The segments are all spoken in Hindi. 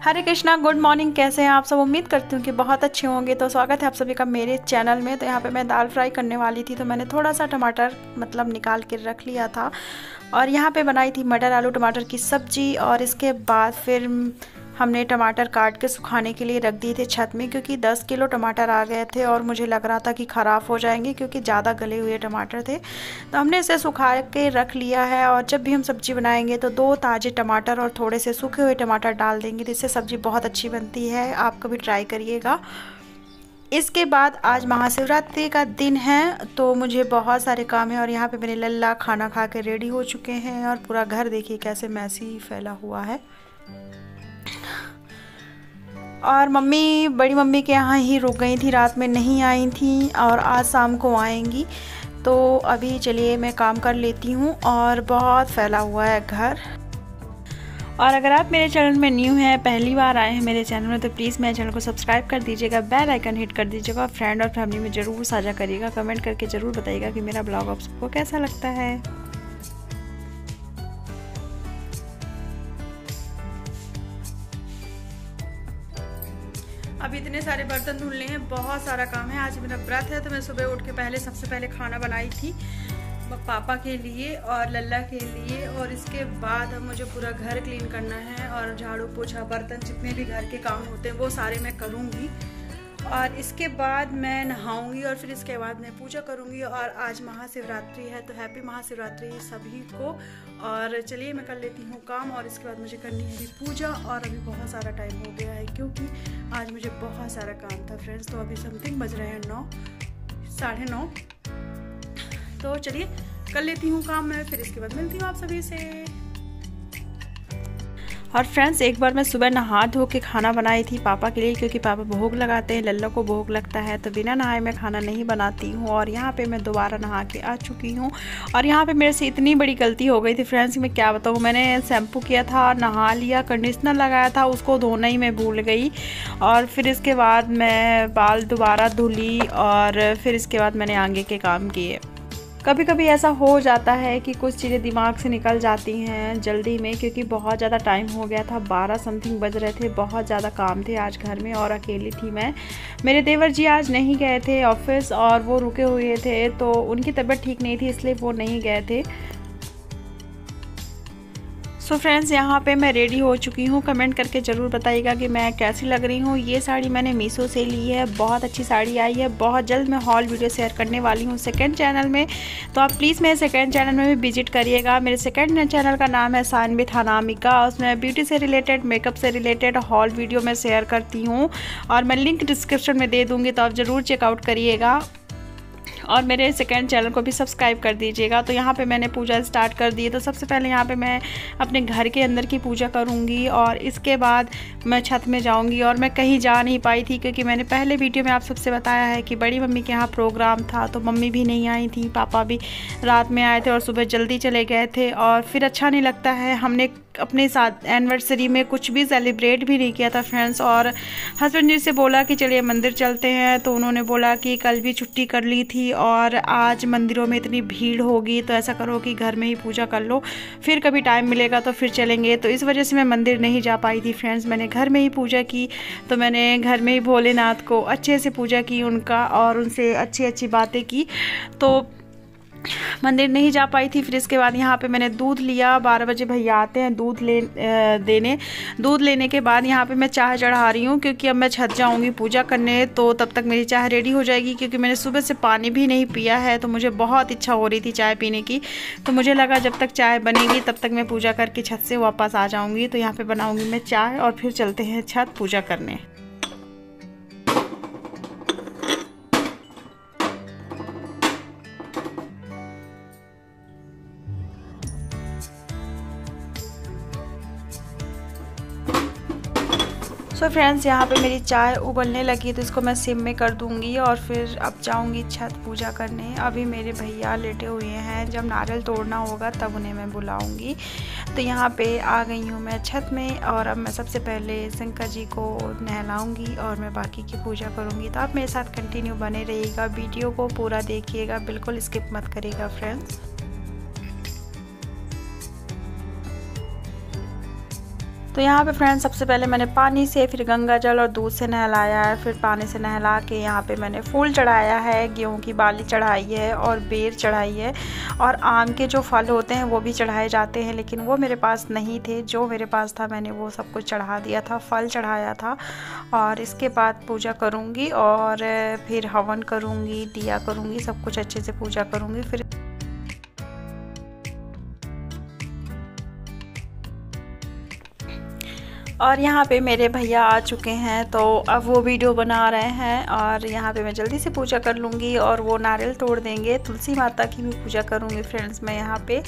हरे कृष्णा, गुड मॉर्निंग। कैसे हैं आप सब? उम्मीद करती हूँ कि बहुत अच्छे होंगे। तो स्वागत है आप सभी का मेरे चैनल में। तो यहाँ पे मैं दाल फ्राई करने वाली थी, तो मैंने थोड़ा सा टमाटर निकाल के रख लिया था और यहाँ पे बनाई थी मटर आलू टमाटर की सब्जी। और इसके बाद फिर हमने टमाटर काट के सुखाने के लिए रख दिए थे छत में, क्योंकि 10 किलो टमाटर आ गए थे और मुझे लग रहा था कि ख़राब हो जाएंगे क्योंकि ज़्यादा गले हुए टमाटर थे। तो हमने इसे सुखा के रख लिया है और जब भी हम सब्ज़ी बनाएंगे तो 2 ताज़े टमाटर और थोड़े से सूखे हुए टमाटर डाल देंगे, तो इससे सब्ज़ी बहुत अच्छी बनती है। आप कभी ट्राई करिएगा। इसके बाद आज महाशिवरात्रि का दिन है, तो मुझे बहुत सारे काम है और यहाँ पे मेरे लल्ला खाना खा के रेडी हो चुके हैं और पूरा घर देखिए कैसे मैसी फैला हुआ है। और मम्मी बड़ी मम्मी के यहाँ ही रुक गई थी, रात में नहीं आई थी और आज शाम को आएंगी। तो अभी चलिए मैं काम कर लेती हूँ। और बहुत फैला हुआ है घर। और अगर आप मेरे चैनल में न्यू हैं, पहली बार आए हैं मेरे चैनल में, तो प्लीज़ मेरे चैनल को सब्सक्राइब कर दीजिएगा, बेल आइकन हिट कर दीजिएगा, फ्रेंड और फैमिली में ज़रूर साझा करिएगा, कमेंट करके ज़रूर बताइएगा कि मेरा ब्लॉग आप सबको कैसा लगता है। अभी इतने सारे बर्तन धुलने हैं, बहुत सारा काम है। आज मेरा व्रत है, तो मैं सुबह उठ के सबसे पहले खाना बनाई थी पापा के लिए और लल्ला के लिए। और इसके बाद अब मुझे पूरा घर क्लीन करना है और झाड़ू पोछा बर्तन जितने भी घर के काम होते हैं वो सारे मैं करूँगी। और इसके बाद मैं नहाऊंगी और फिर इसके बाद मैं पूजा करूंगी। और आज महाशिवरात्रि है, तो हैप्पी महाशिवरात्रि सभी को। और चलिए मैं कर लेती हूँ काम और इसके बाद मुझे करनी है अभी पूजा। और अभी बहुत सारा टाइम हो गया है क्योंकि आज मुझे बहुत सारा काम था फ्रेंड्स। तो अभी समथिंग बज रहे हैं 9, 9:30। तो चलिए कर लेती हूँ काम मैं, फिर इसके बाद मिलती हूँ आप सभी से। और फ्रेंड्स, एक बार मैं सुबह नहा धो के खाना बनाई थी पापा के लिए, क्योंकि पापा भोग लगाते हैं, लल्ला को भोग लगता है, तो बिना नहाए मैं खाना नहीं बनाती हूँ। और यहाँ पे मैं दोबारा नहा के आ चुकी हूँ। और यहाँ पे मेरे से इतनी बड़ी गलती हो गई थी फ्रेंड्स, मैं क्या बताऊँ। मैंने शैम्पू किया था, नहा लिया, कंडीशनर लगाया था, उसको धोना ही मैं भूल गई। और फिर इसके बाद मैं बाल दोबारा धुली और फिर इसके बाद मैंने आगे के काम किए। कभी कभी ऐसा हो जाता है कि कुछ चीज़ें दिमाग से निकल जाती हैं जल्दी में, क्योंकि बहुत ज़्यादा टाइम हो गया था, 12 समथिंग बज रहे थे, बहुत ज़्यादा काम थे आज घर में और अकेली थी मैं। मेरे देवर जी आज नहीं गए थे ऑफिस और वो रुके हुए थे, तो उनकी तबीयत ठीक नहीं थी इसलिए वो नहीं गए थे। सो फ्रेंड्स, यहाँ पे मैं रेडी हो चुकी हूँ। कमेंट करके ज़रूर बताइएगा कि मैं कैसी लग रही हूँ। ये साड़ी मैंने मीशो से ली है, बहुत अच्छी साड़ी आई है। बहुत जल्द मैं हॉल वीडियो शेयर करने वाली हूँ सेकंड चैनल में, तो आप प्लीज़ मेरे सेकंड चैनल में भी विजिट करिएगा। मेरे सेकंड चैनल का नाम है सानविथ अनामिका। उसमें ब्यूटी से रिलेटेड, मेकअप से रिलेटेड हॉल वीडियो मैं शेयर करती हूँ और मैं लिंक डिस्क्रिप्शन में दे दूँगी, तो आप ज़रूर चेकआउट करिएगा। और मेरे सेकंड चैनल को भी सब्सक्राइब कर दीजिएगा। तो यहाँ पे मैंने पूजा स्टार्ट कर दी है। तो सबसे पहले यहाँ पे मैं अपने घर के अंदर की पूजा करूँगी और इसके बाद मैं छत में जाऊँगी। और मैं कहीं जा नहीं पाई थी क्योंकि मैंने पहले वीडियो में आप सबसे बताया है कि बड़ी मम्मी के यहाँ प्रोग्राम था, तो मम्मी भी नहीं आई थी, पापा भी रात में आए थे और सुबह जल्दी चले गए थे। और फिर अच्छा नहीं लगता है, हमने अपने साथ एनिवर्सरी में कुछ भी सेलिब्रेट भी नहीं किया था फ्रेंड्स। और हस्बैंड जी से बोला कि चलिए मंदिर चलते हैं, तो उन्होंने बोला कि कल भी छुट्टी कर ली थी और आज मंदिरों में इतनी भीड़ होगी, तो ऐसा करो कि घर में ही पूजा कर लो, फिर कभी टाइम मिलेगा तो फिर चलेंगे। तो इस वजह से मैं मंदिर नहीं जा पाई थी फ्रेंड्स। मैंने घर में ही पूजा की, तो मैंने घर में ही भोलेनाथ को अच्छे से पूजा की उनका और उनसे अच्छी अच्छी बातें की, तो मंदिर नहीं जा पाई थी। फिर इसके बाद यहाँ पे मैंने दूध लिया, 12 बजे भैया आते हैं दूध लेने के बाद यहाँ पे मैं चाय चढ़ा रही हूँ, क्योंकि अब मैं छत जाऊँगी पूजा करने, तो तब तक मेरी चाय रेडी हो जाएगी। क्योंकि मैंने सुबह से पानी भी नहीं पिया है, तो मुझे बहुत इच्छा हो रही थी चाय पीने की। तो मुझे लगा जब तक चाय बनेगी तब तक मैं पूजा करके छत से वापस आ जाऊँगी। तो यहाँ पर बनाऊँगी मैं चाय और फिर चलते हैं छत पूजा करने। सो फ्रेंड्स, यहाँ पे मेरी चाय उबलने लगी, तो इसको मैं सिम में कर दूँगी और फिर अब जाऊँगी छत पूजा करने। अभी मेरे भैया लेटे हुए हैं, जब नारियल तोड़ना होगा तब उन्हें मैं बुलाऊँगी। तो यहाँ पे आ गई हूँ मैं छत में और अब मैं सबसे पहले शंकर जी को नहलाऊँगी और मैं बाकी की पूजा करूँगी। तो आप मेरे साथ कंटिन्यू बने रहिएगा, वीडियो को पूरा देखिएगा, बिल्कुल स्किप मत करिएगा फ्रेंड्स। तो यहाँ पे फ्रेंड्स सबसे पहले मैंने पानी से, फिर गंगा जल और दूध से नहलाया है, फिर पानी से नहला के यहाँ पे मैंने फूल चढ़ाया है, गेहूं की बाली चढ़ाई है और बेर चढ़ाई है। और आम के जो फल होते हैं वो भी चढ़ाए जाते हैं, लेकिन वो मेरे पास नहीं थे। जो मेरे पास था मैंने वो सब कुछ चढ़ा दिया था, फल चढ़ाया था। और इसके बाद पूजा करूँगी और फिर हवन करूँगी, दिया करूँगी, सब कुछ अच्छे से पूजा करूँगी। फिर और यहाँ पे मेरे भैया आ चुके हैं, तो अब वो वीडियो बना रहे हैं और यहाँ पे मैं जल्दी से पूजा कर लूँगी और वो नारियल तोड़ देंगे। तुलसी माता की भी पूजा करूँगी फ्रेंड्स मैं यहाँ पे।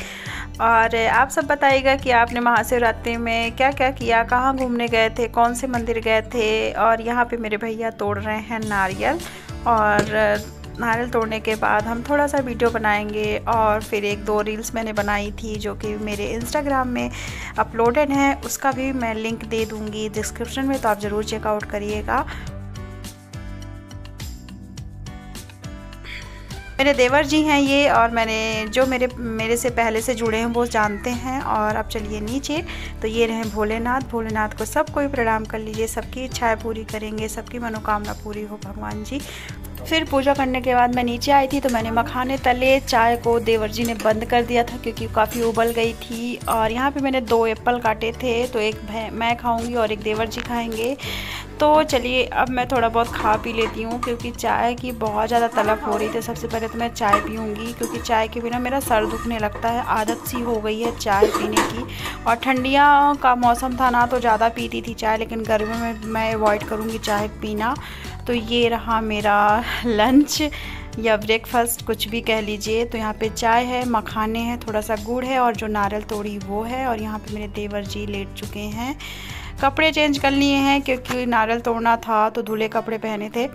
और आप सब बताइएगा कि आपने महाशिवरात्रि में क्या क्या किया, कहाँ घूमने गए थे, कौन से मंदिर गए थे। और यहाँ पे मेरे भैया तोड़ रहे हैं नारियल, और नारियल तोड़ने के बाद हम थोड़ा सा वीडियो बनाएंगे। और फिर 1-2 रील्स मैंने बनाई थी जो कि मेरे इंस्टाग्राम में अपलोडेड हैं, उसका भी मैं लिंक दे दूँगी डिस्क्रिप्शन में, तो आप ज़रूर चेकआउट करिएगा। मेरे देवर जी हैं ये, और जो मेरे से पहले से जुड़े हैं वो जानते हैं। और अब चलिए नीचे, तो ये रहे भोलेनाथ को सबको प्रणाम कर लीजिए। सबकी इच्छाएं पूरी करेंगे, सबकी मनोकामना पूरी हो भगवान जी। फिर पूजा करने के बाद मैं नीचे आई थी, तो मैंने मखाने तले, चाय को देवर जी ने बंद कर दिया था क्योंकि काफ़ी उबल गई थी। और यहाँ पे मैंने 2 एप्पल काटे थे, तो एक मैं खाऊंगी और एक देवर जी खाएंगे। तो चलिए अब मैं थोड़ा बहुत खा पी लेती हूँ क्योंकि चाय की बहुत ज़्यादा तलब हो रही थी। सबसे पहले तो मैं चाय पीऊँगी क्योंकि चाय के बिना मेरा सर दुखने लगता है, आदत सी हो गई है चाय पीने की। और ठंडियाँ का मौसम था ना, तो ज़्यादा पीती थी चाय, लेकिन गर्मी में मैं अवॉइड करूँगी चाय पीना। तो ये रहा मेरा लंच या ब्रेकफास्ट, कुछ भी कह लीजिए। तो यहाँ पे चाय है, मखाने हैं, थोड़ा सा गुड़ है और जो नारियल तोड़ी वो है। और यहाँ पे मेरे देवर जी लेट चुके हैं। कपड़े चेंज कर लिए हैं क्योंकि नारियल तोड़ना था तो धुले कपड़े पहने थे।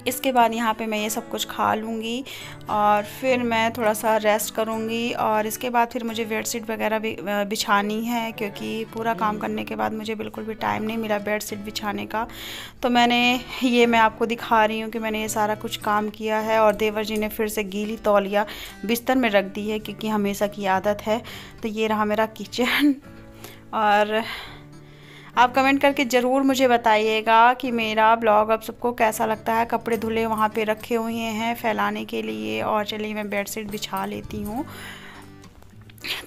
इसके बाद यहाँ पे मैं ये सब कुछ खा लूँगी और फिर मैं थोड़ा सा रेस्ट करूँगी। और इसके बाद फिर मुझे बेडशीट वगैरह भी बिछानी है क्योंकि पूरा काम करने के बाद मुझे बिल्कुल भी टाइम नहीं मिला बेडशीट बिछाने का। तो मैं आपको दिखा रही हूँ कि मैंने ये सारा कुछ काम किया है। और देवर जी ने फिर से गीली तौलिया बिस्तर में रख दी है क्योंकि हमेशा की आदत है। तो ये रहा मेरा किचन। और आप कमेंट करके ज़रूर मुझे बताइएगा कि मेरा ब्लॉग अब सबको कैसा लगता है। कपड़े धुले वहाँ पे रखे हुए हैं फैलाने के लिए। और चलिए मैं बेडशीट बिछा लेती हूँ।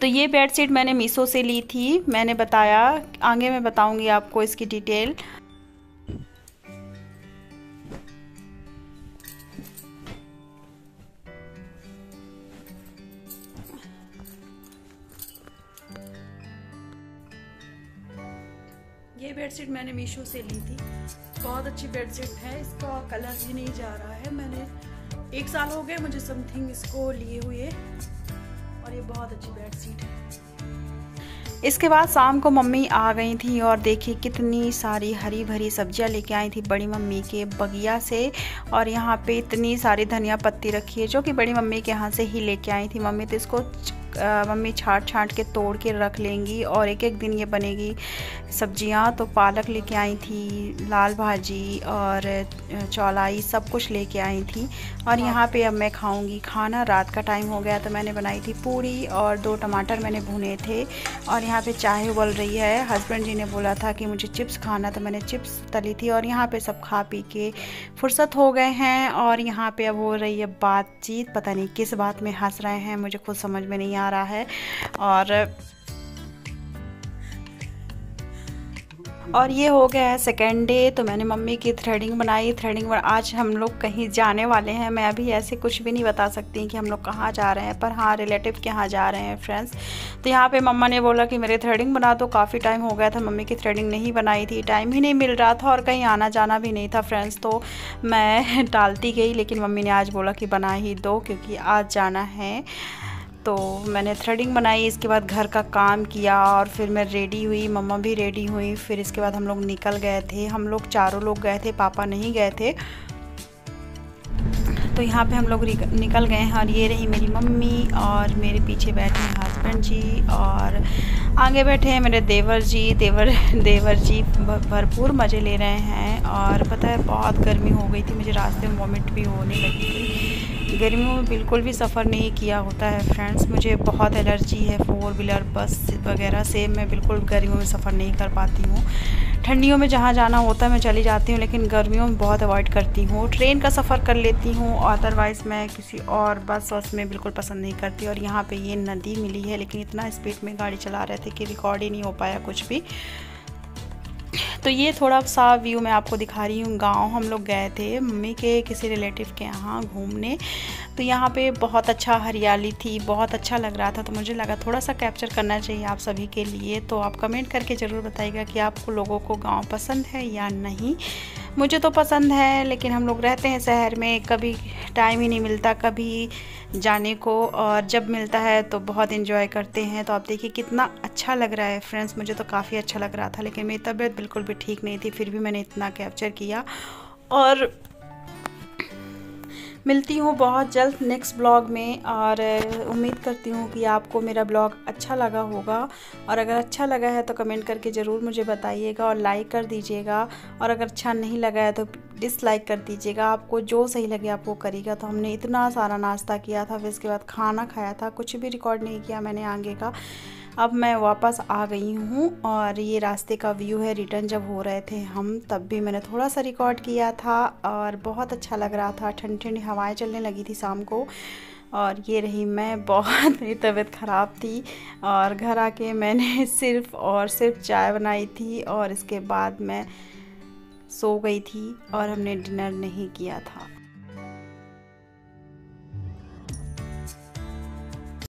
तो ये बेडशीट मैंने मीशो से ली थी, मैंने बताया, आगे मैं बताऊँगी आपको इसकी डिटेल। ये बेडशीट मैंने मीशो से ली थी, बहुत अच्छी बेडशीट है। इसका कलर भी नहीं जा रहा है। मैंने 1 साल हो गए मुझे समथिंग इसको लिए हुए, और ये बहुत अच्छी बेडशीट है। इसके बाद शाम को मम्मी आ गई थी और देखिए कितनी सारी हरी भरी सब्जियां लेके आई थी बड़ी मम्मी के बगिया से। और यहाँ पे इतनी सारी धनिया पत्ती रखी है जो कि बड़ी मम्मी के यहाँ से ही लेके आई थी मम्मी। तो इसको मम्मी छांट के तोड़ के रख लेंगी और एक दिन ये बनेगी सब्जियां। तो पालक लेके आई थी, लाल भाजी और चौलाई सब कुछ लेके आई थी। और यहाँ पे अब मैं खाऊंगी खाना। रात का टाइम हो गया तो मैंने बनाई थी पूरी और 2 टमाटर मैंने भुने थे। और यहाँ पे चाय उबल रही है। हस्बैंड जी ने बोला था कि मुझे चिप्स खाना, तो मैंने चिप्स तली थी। और यहाँ पे सब खा पी के फुर्सत हो गए हैं। और यहाँ पे अब हो रही है बातचीत, पता नहीं किस बात में हंस रहे हैं, मुझे खुद समझ में नहीं आ रहा है। और ये हो गया है सेकेंड डे। तो मैंने मम्मी की थ्रेडिंग बनाई। आज हम लोग कहीं जाने वाले हैं। मैं अभी ऐसे कुछ भी नहीं बता सकती कि हम लोग कहाँ जा रहे हैं, पर हाँ रिलेटिव के यहाँ जा रहे हैं फ्रेंड्स। तो यहाँ पे मम्मा ने बोला कि मेरे थ्रेडिंग बना दो। काफ़ी टाइम हो गया था मम्मी की थ्रेडिंग नहीं बनाई थी, टाइम ही नहीं मिल रहा था और कहीं आना जाना भी नहीं था फ्रेंड्स। तो मैं टालती गई, लेकिन मम्मी ने आज बोला कि बना ही दो क्योंकि आज जाना है। तो मैंने थ्रेडिंग बनाई, इसके बाद घर का काम किया और फिर मैं रेडी हुई, मम्मा भी रेडी हुई। फिर इसके बाद हम लोग निकल गए थे। हम लोग चारों लोग गए थे, पापा नहीं गए थे। तो यहाँ पे हम लोग निकल गए हैं। और ये रही मेरी मम्मी और मेरे पीछे बैठे हैं हस्बैंड जी और आगे बैठे हैं मेरे देवर जी। देवर जी भरपूर मज़े ले रहे हैं। और पता है बहुत गर्मी हो गई थी, मुझे रास्ते में वॉमिट भी होने लगी थी, गर्मियों में बिल्कुल भी सफ़र नहीं किया होता है फ्रेंड्स। मुझे बहुत एलर्जी है 4 व्हीलर बस वगैरह से। मैं बिल्कुल गर्मियों में सफ़र नहीं कर पाती हूँ। ठंडियों में जहाँ जाना होता है मैं चली जाती हूँ, लेकिन गर्मियों में बहुत अवॉइड करती हूँ। ट्रेन का सफ़र कर लेती हूँ, अदरवाइज़ मैं किसी और बस में बिल्कुल पसंद नहीं करती। और यहाँ पे ये नदी मिली है, लेकिन इतना स्पीड में गाड़ी चला रहे थे कि रिकॉर्ड ही नहीं हो पाया कुछ भी। तो ये थोड़ा सा व्यू मैं आपको दिखा रही हूँ। गांव हम लोग गए थे मम्मी के किसी रिलेटिव के यहाँ घूमने, तो यहाँ पे बहुत अच्छा हरियाली थी, बहुत अच्छा लग रहा था। तो मुझे लगा थोड़ा सा कैप्चर करना चाहिए आप सभी के लिए। तो आप कमेंट करके ज़रूर बताइएगा कि आपको लोगों को गांव पसंद है या नहीं। मुझे तो पसंद है, लेकिन हम लोग रहते हैं शहर में, कभी टाइम ही नहीं मिलता कभी जाने को, और जब मिलता है तो बहुत एंजॉय करते हैं। तो आप देखिए कितना अच्छा लग रहा है फ्रेंड्स। मुझे तो काफ़ी अच्छा लग रहा था, लेकिन मेरी तबीयत बिल्कुल भी ठीक नहीं थी, फिर भी मैंने इतना कैप्चर किया। और मिलती हूँ बहुत जल्द नेक्स्ट ब्लॉग में, और उम्मीद करती हूँ कि आपको मेरा ब्लॉग अच्छा लगा होगा। और अगर अच्छा लगा है तो कमेंट करके ज़रूर मुझे बताइएगा और लाइक कर दीजिएगा। और अगर अच्छा नहीं लगा है तो डिसलाइक कर दीजिएगा। आपको जो सही लगे आप वो करिएगा। तो हमने इतना सारा नाश्ता किया था, फिर इसके बाद खाना खाया था, कुछ भी रिकॉर्ड नहीं किया मैंने आगे का। अब मैं वापस आ गई हूँ, और ये रास्ते का व्यू है। रिटर्न जब हो रहे थे हम, तब भी मैंने थोड़ा सा रिकॉर्ड किया था, और बहुत अच्छा लग रहा था। ठंडी ठंडी हवाएं चलने लगी थी शाम को। और ये रही मैं, बहुत मेरी तबीयत ख़राब थी, और घर आके मैंने सिर्फ़ और सिर्फ चाय बनाई थी, और इसके बाद मैं सो गई थी, और हमने डिनर नहीं किया था।